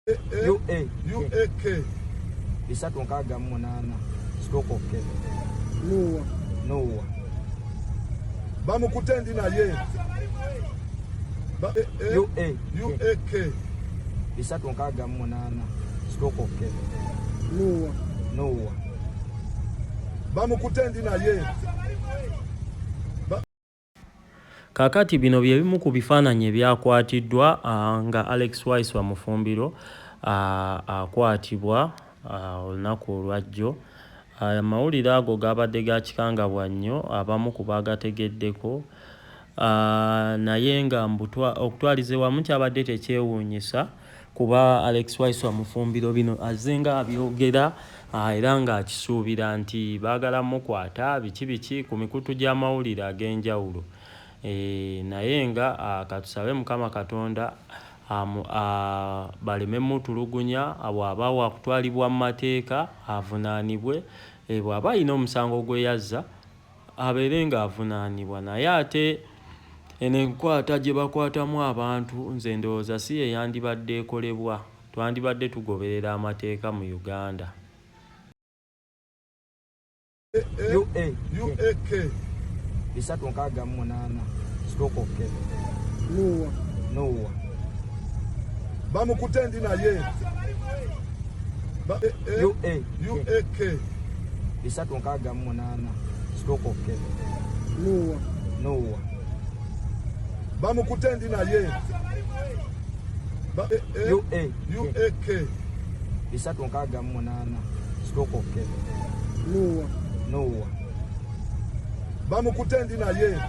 UAK bisatu nkaaga mu munaana stroke of K Noah bamukutendi naye UAK bisatu nkaaga mu munaana stroke of K Noah bamukutendi naye. Kakati bino bye bimu ku bifaananyi ebyakwatiddwa nga Alex Waiswa Mufumbiro akwatibwa olunaku olwajjo. Amawulire ago gabadde gakikangabwa nnyo, abamu ku baagategeddeko, naye nga okutwaliza wamu kyabadde tekyewuunyisa kuba Alex Waiswa Mufumbiro bino azze nga abyogera era ng'akisuubira nti baagala mukwata biki ku mikutu gy'amawulire ag'enjawulo. Naye nga katusabe Mukama Katonda baleme mutulugunya, bw'aba wakutwalibwa mu mateeka avunaanibwe, bw'aba alina omusango gwe yazza abeere ng'avunaanibwa. Naye ate eno enkwata gye bakwatamu abantu nze ndowooza si ye yandibadde ekolebwa, twandibadde tugoberera amateeka mu Uganda. UAK bisatu nkaaga mu munaana stroke of K Noah bamukutendi naye UAK bisatu nkaaga mu munaana stroke of K Noah bamukutendi naye UAK bisatu nkaaga mu munaana stroke of K Noah bamukutendi naye.